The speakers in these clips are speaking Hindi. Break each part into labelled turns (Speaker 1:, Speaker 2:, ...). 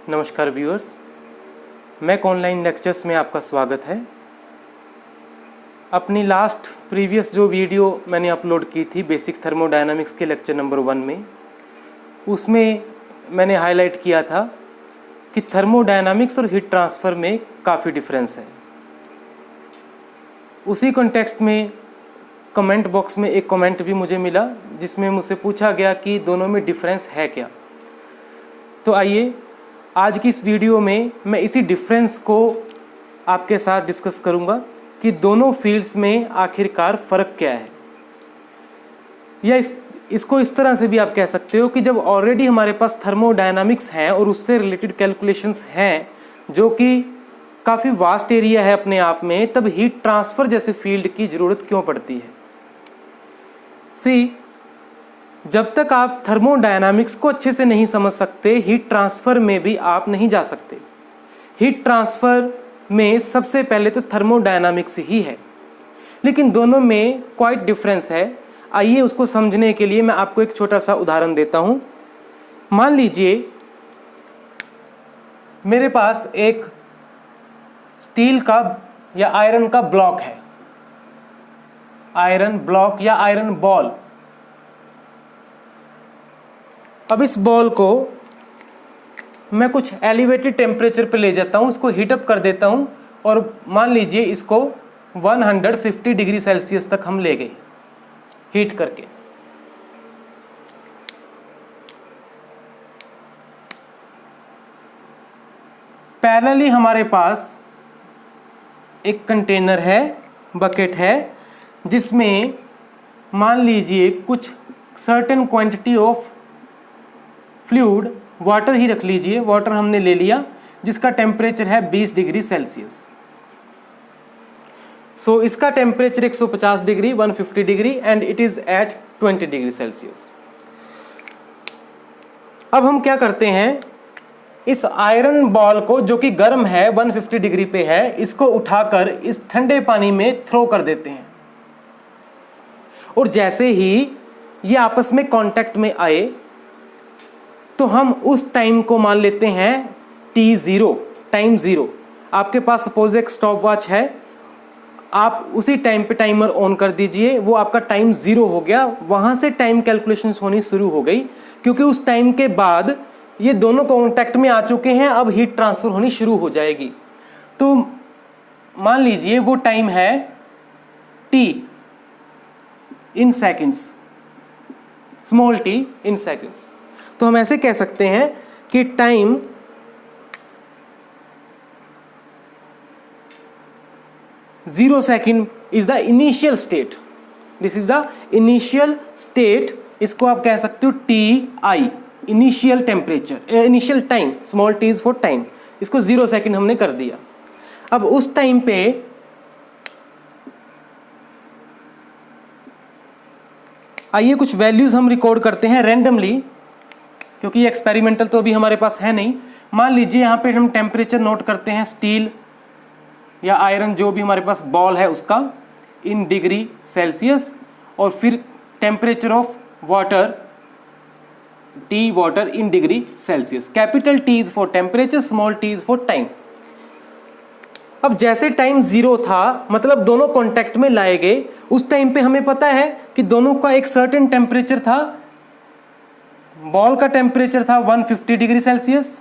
Speaker 1: नमस्कार व्यूअर्स, मैक ऑनलाइन लेक्चर्स में आपका स्वागत है। अपनी लास्ट प्रीवियस जो वीडियो मैंने अपलोड की थी बेसिक थर्मोडायनामिक्स के लेक्चर नंबर 1 में, उसमें मैंने हाईलाइट किया था कि थर्मोडायनामिक्स और हीट ट्रांसफ़र में काफ़ी डिफरेंस है। उसी कॉन्टेक्स्ट में कमेंट बॉक्स में एक कमेंट भी मुझे मिला जिसमें मुझसे पूछा गया कि दोनों में डिफरेंस है क्या। तो आइए आज की इस वीडियो में मैं इसी डिफरेंस को आपके साथ डिस्कस करूंगा कि दोनों फील्ड्स में आखिरकार फ़र्क क्या है। या इसको इस तरह से भी आप कह सकते हो कि जब ऑलरेडी हमारे पास थर्मोडायनामिक्स हैं और उससे रिलेटेड कैलकुलेशंस हैं जो कि काफ़ी वास्ट एरिया है अपने आप में, तब हीट ट्रांसफ़र जैसे फील्ड की ज़रूरत क्यों पड़ती है। जब तक आप थर्मोडायनामिक्स को अच्छे से नहीं समझ सकते, हीट ट्रांसफ़र में भी आप नहीं जा सकते। हीट ट्रांसफ़र में सबसे पहले तो थर्मोडायनामिक्स ही है, लेकिन दोनों में क्वाइट डिफरेंस है। आइए उसको समझने के लिए मैं आपको एक छोटा सा उदाहरण देता हूँ। मान लीजिए मेरे पास एक स्टील का या आयरन का ब्लॉक है, आयरन ब्लॉक या आयरन बॉल। अब इस बॉल को मैं कुछ एलिवेटेड टेम्परेचर पे ले जाता हूँ, इसको हीट अप कर देता हूँ और मान लीजिए इसको 150 डिग्री सेल्सियस तक हम ले गए हीट करके। पैरेलली हमारे पास एक कंटेनर है, बकेट है, जिसमें मान लीजिए कुछ certain quantity of fluid, water ही रख लीजिए, वाटर हमने ले लिया जिसका टेम्परेचर है 20 डिग्री सेल्सियस। सो इसका temperature 150 degree, 150 degree and it is at 20 degree Celsius. अब हम क्या करते हैं, इस आयरन बॉल को जो कि गर्म है, 150 डिग्री पे है, इसको उठाकर इस ठंडे पानी में थ्रो कर देते हैं। और जैसे ही ये आपस में कांटेक्ट में आए तो हम उस टाइम को मान लेते हैं T0, टाइम 0। आपके पास सपोज एक स्टॉप वॉच है, आप उसी टाइम पे टाइमर ऑन कर दीजिए, वो आपका टाइम 0 हो गया। वहाँ से टाइम कैलकुलेशंस होनी शुरू हो गई, क्योंकि उस टाइम के बाद ये दोनों कांटेक्ट में आ चुके हैं। अब हीट ट्रांसफ़र होनी शुरू हो जाएगी। तो मान लीजिए वो टाइम है T in seconds, small t in seconds. तो हम ऐसे कह सकते हैं कि time zero second is the initial state. This is the initial state. इसको आप कह सकते हो TI, initial temperature, initial time, small t is for time. इसको 0 सेकेंड हमने कर दिया। अब उस टाइम पे आइए कुछ वैल्यूज हम रिकॉर्ड करते हैं रैंडमली, क्योंकि ये एक्सपेरिमेंटल तो अभी हमारे पास है नहीं। मान लीजिए यहाँ पे हम टेम्परेचर नोट करते हैं स्टील या आयरन, जो भी हमारे पास बॉल है उसका, इन डिग्री सेल्सियस, और फिर temperature of water, T water in degree Celsius. Capital T is for temperature, small t is for time. अब जैसे टाइम 0 था, मतलब दोनों कांटेक्ट में लाए गए, उस टाइम पे हमें पता है कि दोनों का एक सर्टेन टेम्परेचर था। बॉल का टेम्परेचर था 150 डिग्री सेल्सियस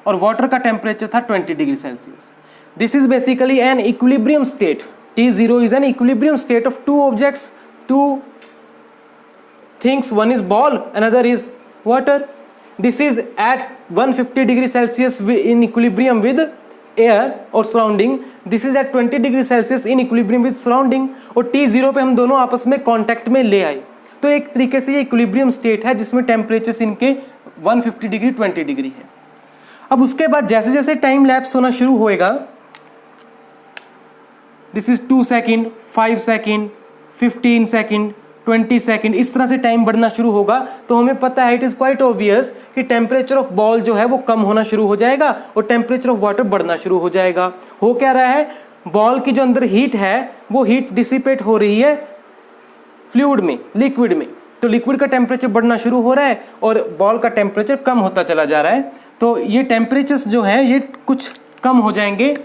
Speaker 1: और वाटर का टेम्परेचर था 20 degree Celsius. This is basically an equilibrium state. T0 is an equilibrium state of two objects, two things, one is ball, another is water. This is at 150 degree Celsius in equilibrium with air or surrounding. This is at 20 degree Celsius in equilibrium with surrounding. और T0 पे हम दोनों आपस में कांटेक्ट में ले आए। तो एक तरीके से ये इक्विलिब्रियम स्टेट है जिसमें टेम्परेचर्स इनके 150 डिग्री, 20 डिग्री है। अब उसके बाद जैसे जैसे टाइम लैप्स होना शुरू होएगा, this is 2 second, 5 second, 15 second, 20 second, इस तरह से टाइम बढ़ना शुरू होगा। तो हमें पता है, इट इज़ क्वाइट ऑब्वियस कि टेम्परेचर ऑफ बॉल जो है वो कम होना शुरू हो जाएगा और टेम्परेचर ऑफ वाटर बढ़ना शुरू हो जाएगा। हो क्या रहा है, बॉल की जो अंदर हीट है वो हीट डिसिपेट हो रही है फ्लूइड में, लिक्विड में। तो लिक्विड का टेम्परेचर बढ़ना शुरू हो रहा है और बॉल का टेम्परेचर कम होता चला जा रहा है। तो ये टेम्परेचर्स जो हैं ये कुछ कम हो जाएंगे।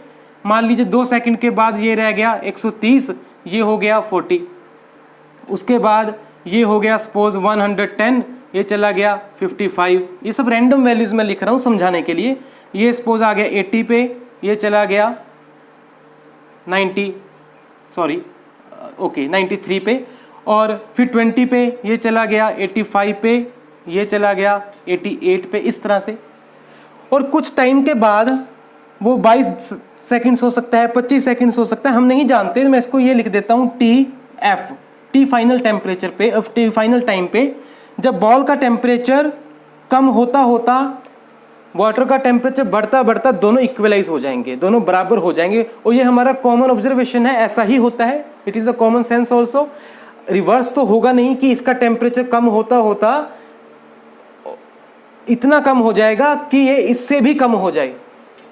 Speaker 1: मान लीजिए 2 सेकंड के बाद ये रह गया 130, ये हो गया 40, उसके बाद ये हो गया सपोज 110, ये चला गया 55। ये सब रैंडम वैल्यूज़ मैं लिख रहा हूँ समझाने के लिए। ये सपोज आ गया 80 पे, ये चला गया 93 पे, और फिर 20 पे ये चला गया 85 पे, ये चला गया 88 पे, इस तरह से। और कुछ टाइम के बाद वो 22 सेकंड्स हो सकता है, 25 सेकंड्स हो सकता है, हम नहीं जानते। मैं इसको ये लिख देता हूँ TF, टी फाइनल टेम्परेचर पे, टी फाइनल टाइम पे जब बॉल का टेम्परेचर कम होता होता वाटर का टेम्परेचर बढ़ता बढ़ता दोनों इक्वलाइज हो जाएंगे, दोनों बराबर हो जाएंगे। और ये हमारा कॉमन ऑब्जर्वेशन है, ऐसा ही होता है। It is a common sense also. Reverse तो होगा नहीं कि इसका टेम्परेचर कम होता होता इतना कम हो जाएगा कि ये इससे भी कम हो जाए,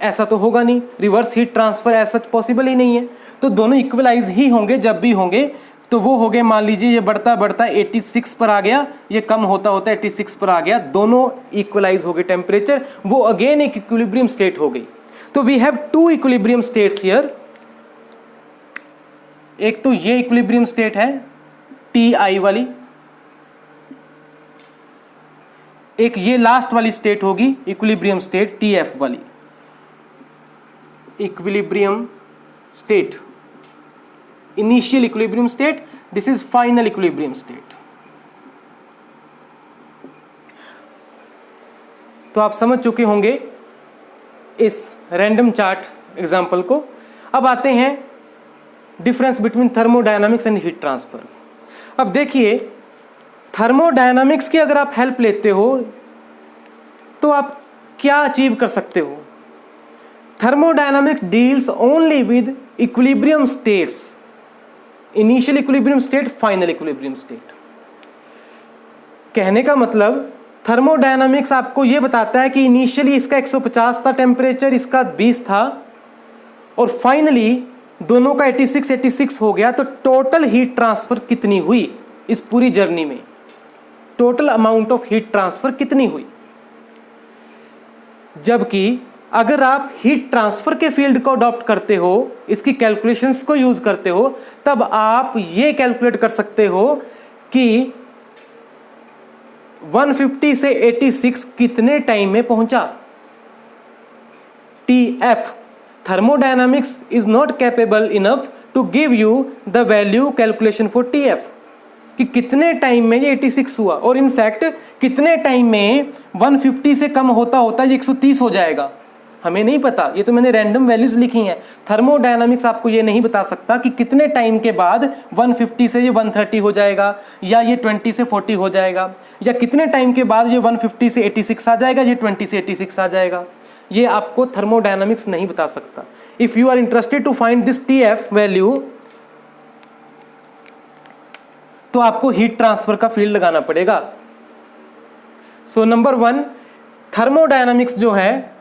Speaker 1: ऐसा तो होगा नहीं। रिवर्स हीट ट्रांसफर ऐसा पॉसिबल ही नहीं है। तो दोनों इक्वलाइज ही होंगे जब भी होंगे। तो वो हो गए, मान लीजिए ये बढ़ता बढ़ता 86 पर आ गया, ये कम होता होता 86 पर आ गया, दोनों इक्वलाइज हो गए टेम्परेचर, वो अगेन एक इक्विलिब्रियम स्टेट हो गई। तो we have 2 equilibrium states here. एक तो ये इक्विलिब्रियम स्टेट है TI वाली, एक ये लास्ट वाली स्टेट होगी इक्विलिब्रियम स्टेट TF वाली। Equilibrium state, initial equilibrium state, this is final equilibrium state. तो आप समझ चुके होंगे इस रैंडम चार्ट एग्जांपल को। अब आते हैं difference between thermodynamics and heat transfer. अब देखिए, थर्मोडायनामिक्स की अगर आप हेल्प लेते हो तो आप क्या अचीव कर सकते हो। Thermodynamics deals only with equilibrium states, initial equilibrium state, final equilibrium state. कहने का मतलब थर्मोडायनामिक्स आपको यह बताता है कि इनिशियली इसका 150 था टेम्परेचर, इसका 20 था, और फाइनली दोनों का 86 हो गया। तो टोटल हीट ट्रांसफर कितनी हुई इस पूरी जर्नी में, total amount of heat transfer कितनी हुई। जबकि अगर आप हीट ट्रांसफर के फील्ड को अडॉप्ट करते हो, इसकी कैलकुलेशंस को यूज करते हो, तब आप ये कैलकुलेट कर सकते हो कि 150 से 86 कितने टाइम में पहुंचा। TF, thermodynamics is not capable enough to give you the value calculation for TF, कि कितने टाइम में ये 86 हुआ, और इनफैक्ट कितने टाइम में 150 से कम होता होता ये 130 हो जाएगा, हमें नहीं पता। ये तो मैंने रैंडम वैल्यूज लिखी हैं। थर्मोडायनामिक्स आपको ये नहीं बता सकता कि कितने टाइम के बाद 150 से ये 130 हो जाएगा, या ये 20 से 40 हो जाएगा, या कितने टाइम के बाद ये 150 से 86 आ जाएगा, ये 20 से 86 आ जाएगा। ये आपको थर्मोडायनामिक्स नहीं बता सकता। If you are interested to find this TF value, तो आपको हीट ट्रांसफर का फील्ड लगाना पड़ेगा। सो नंबर 1, थर्मोडायनामिक्स जो है,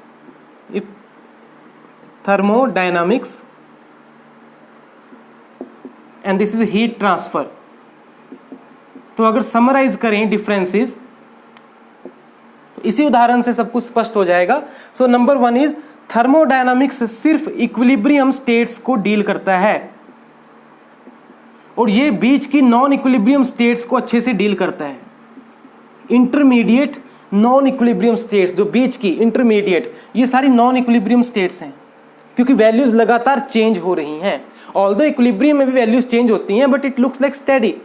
Speaker 1: thermodynamics and this is heat transfer। तो अगर समराइज करें डिफरेंसेस तो इसी उदाहरण से सब कुछ स्पष्ट हो जाएगा। सो नंबर 1 इज थर्मोडायनामिक्स सिर्फ इक्विलिब्रियम स्टेट्स को डील करता है, और ये बीच की नॉन इक्विलिब्रियम स्टेट्स को अच्छे से डील करता है। इंटरमीडिएट नॉन इक्विलिब्रियम स्टेट्स, जो बीच की इंटरमीडिएट, ये सारी नॉन इक्विलिब्रियम स्टेट्स हैं, क्योंकि वैल्यूज लगातार चेंज हो रही हैं। ऑल्दो इक्विलिब्रियम में भी वैल्यूज चेंज होती हैं, but it looks like steady,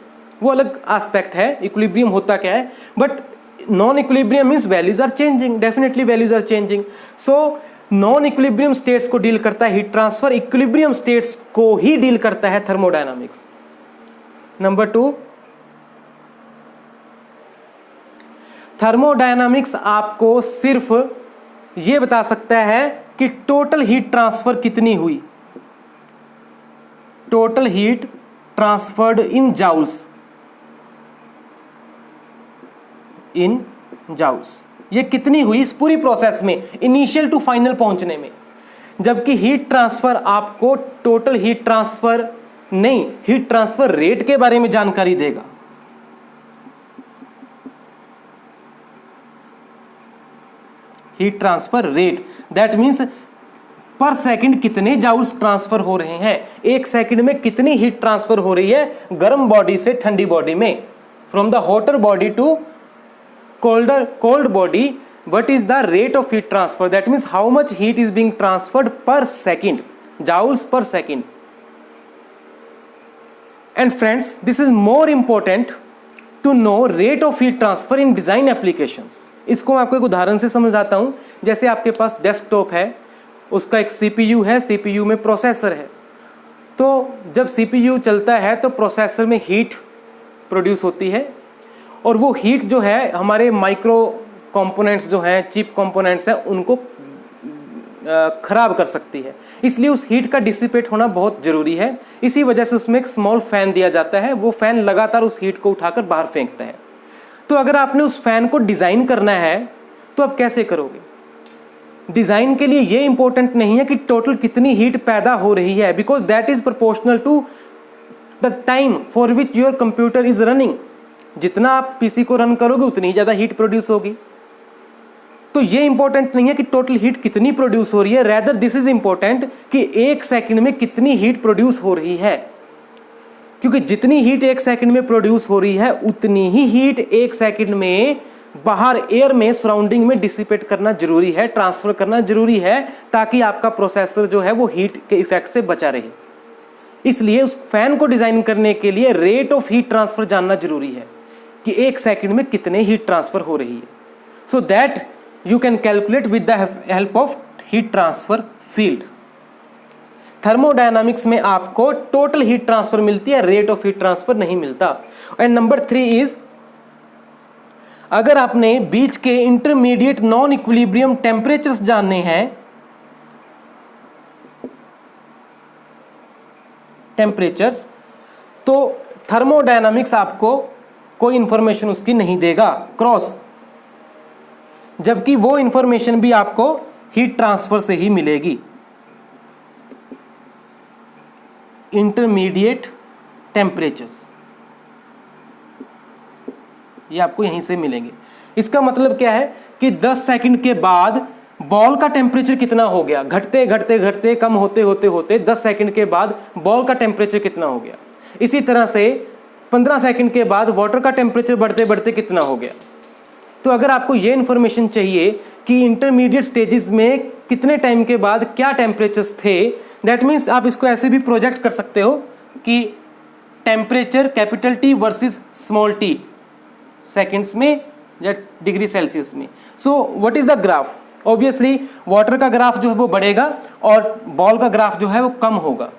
Speaker 1: वो अलग एस्पेक्ट है। इक्विलिब्रियम होता क्या है, but non equilibrium means values are changing, definitely values are changing. So non equilibrium states को डील करता है हीट ट्रांसफर, इक्विलिब्रियम स्टेट्स को ही डील करता है थर्मोडायनामिक्स। नंबर 2, थर्मोडायनामिक्स आपको सिर्फ ये बता सकता है कि टोटल हीट ट्रांसफर कितनी हुई, टोटल हीट ट्रांसफर्ड इन जाउल्स, इन जाउल्स, ये कितनी हुई इस पूरी प्रोसेस में, इनिशियल टू फाइनल पहुंचने में। जबकि हीट ट्रांसफर आपको टोटल हीट ट्रांसफर नहीं, हीट ट्रांसफर रेट के बारे में जानकारी देगा। Heat transfer rate, that means पर सेकंड कितने जाउल्स ट्रांसफर हो रहे हैं, एक सेकंड में कितनी हीट ट्रांसफर हो रही है गर्म बॉडी से ठंडी बॉडी में, from the hotter body to cold body, what is the rate of heat transfer, that means how much heat is being transferred per second, joules per second. And friends, this is more important to know rate of heat transfer in design applications. इसको मैं आपको एक उदाहरण से समझाता हूँ। जैसे आपके पास डेस्कटॉप है, उसका एक CPU है, CPU में प्रोसेसर है, तो जब CPU चलता है तो प्रोसेसर में हीट प्रोड्यूस होती है, और वो हीट जो है हमारे माइक्रो कंपोनेंट्स जो हैं, चिप कंपोनेंट्स हैं, उनको ख़राब कर सकती है। इसलिए उस हीट का डिसिपेट होना बहुत ज़रूरी है। इसी वजह से उसमें एक स्मॉल फ़ैन दिया जाता है, वो फ़ैन लगातार उस हीट को उठाकर बाहर फेंकता है। तो अगर आपने उस फ़ैन को डिज़ाइन करना है तो आप कैसे करोगे? डिज़ाइन के लिए ये इंपॉर्टेंट नहीं है कि टोटल कितनी हीट पैदा हो रही है, because that is proportional to the time for which your computer is running. जितना आप पीसी को रन करोगे उतनी ही ज़्यादा हीट प्रोड्यूस होगी। तो ये इंपॉर्टेंट नहीं है कि टोटल हीट कितनी प्रोड्यूस हो रही है, रैदर दिस इज इंपॉर्टेंट कि एक सेकंड में कितनी हीट प्रोड्यूस हो रही है, क्योंकि जितनी हीट एक सेकंड में प्रोड्यूस हो रही है उतनी ही हीट एक सेकंड में बाहर एयर में सराउंडिंग में डिसिपेट करना जरूरी है, ट्रांसफर करना जरूरी है, ताकि आपका प्रोसेसर जो है वो हीट के इफेक्ट से बचा रहे। इसलिए उस फैन को डिजाइन करने के लिए रेट ऑफ हीट ट्रांसफर जानना जरूरी है कि एक सेकंड में कितने हीट ट्रांसफर हो रही है, so that you can calculate with the help of heat transfer field. Thermodynamics में आपको टोटल हीट ट्रांसफर मिलती है, रेट ऑफ हीट ट्रांसफर नहीं मिलता। एंड नंबर 3 इज, अगर आपने बीच के इंटरमीडिएट नॉन इक्विलिब्रियम टेम्परेचर्स जानने हैं, टेम्परेचर्स, तो थर्मोडायनामिक्स आपको कोई इंफॉर्मेशन उसकी नहीं देगा क्रॉस, जबकि वो इंफॉर्मेशन भी आपको हीट ट्रांसफर से ही मिलेगी। इंटरमीडिएट टेम्परेचर्स ये आपको यहीं से मिलेंगे। इसका मतलब क्या है कि 10 सेकंड के बाद बॉल का टेम्परेचर कितना हो गया, घटते घटते घटते कम होते होते होते 10 सेकंड के बाद बॉल का टेम्परेचर कितना हो गया। इसी तरह से 15 सेकंड के बाद वाटर का टेम्परेचर बढ़ते बढ़ते कितना हो गया। तो अगर आपको ये इन्फॉर्मेशन चाहिए कि इंटरमीडिएट स्टेजेस में कितने टाइम के बाद क्या टेम्परेचर्स थे, दैट मीन्स आप इसको ऐसे भी प्रोजेक्ट कर सकते हो कि temperature capital T versus small t seconds में या डिग्री सेल्सियस में। So what is the graph? Obviously water का ग्राफ जो है वो बढ़ेगा और बॉल का ग्राफ जो है वो कम होगा,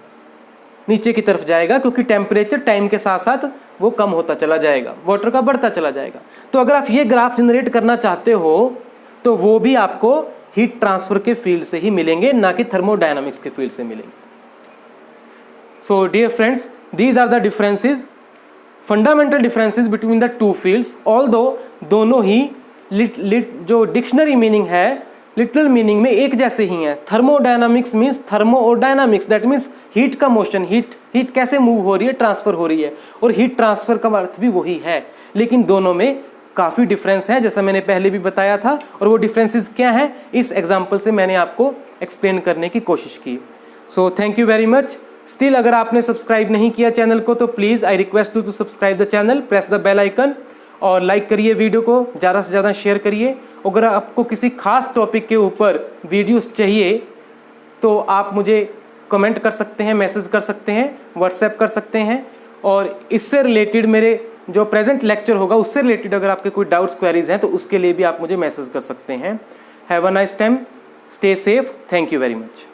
Speaker 1: नीचे की तरफ जाएगा, क्योंकि टेम्परेचर टाइम के साथ साथ वो कम होता चला जाएगा, वाटर का बढ़ता चला जाएगा। तो अगर आप ये ग्राफ जनरेट करना चाहते हो तो वो भी आपको हीट ट्रांसफर के फील्ड से ही मिलेंगे, ना कि थर्मोडायनामिक्स के फील्ड से मिलेंगे। So dear friends, these are the differences, fundamental differences between the two fields. Although दोनों ही जो डिक्शनरी मीनिंग है, लिटरल मीनिंग में एक जैसे ही हैं। थर्मोडायनामिक्स मीन्स थर्मो और डायनामिक्स, दैट मीन्स हीट का मोशन, हीट कैसे मूव हो रही है, ट्रांसफर हो रही है, और हीट ट्रांसफर का अर्थ भी वही है, लेकिन दोनों में काफ़ी डिफरेंस है, जैसा मैंने पहले भी बताया था। और वो डिफरेंसेस क्या हैं, इस एग्जाम्पल से मैंने आपको एक्सप्लेन करने की कोशिश की। So thank you very much. Still अगर आपने सब्सक्राइब नहीं किया चैनल को तो please I request you to subscribe the channel, press the bell icon और लाइक करिए, वीडियो को ज़्यादा से ज़्यादा शेयर करिए। अगर आपको किसी खास टॉपिक के ऊपर वीडियोस चाहिए तो आप मुझे कमेंट कर सकते हैं, मैसेज कर सकते हैं, व्हाट्सएप कर सकते हैं, और इससे रिलेटेड मेरे जो प्रेजेंट लेक्चर होगा उससे रिलेटेड अगर आपके कोई डाउट्स क्वेरीज हैं तो उसके लिए भी आप मुझे मैसेज कर सकते हैं। Have a nice time, stay safe, thank you very much.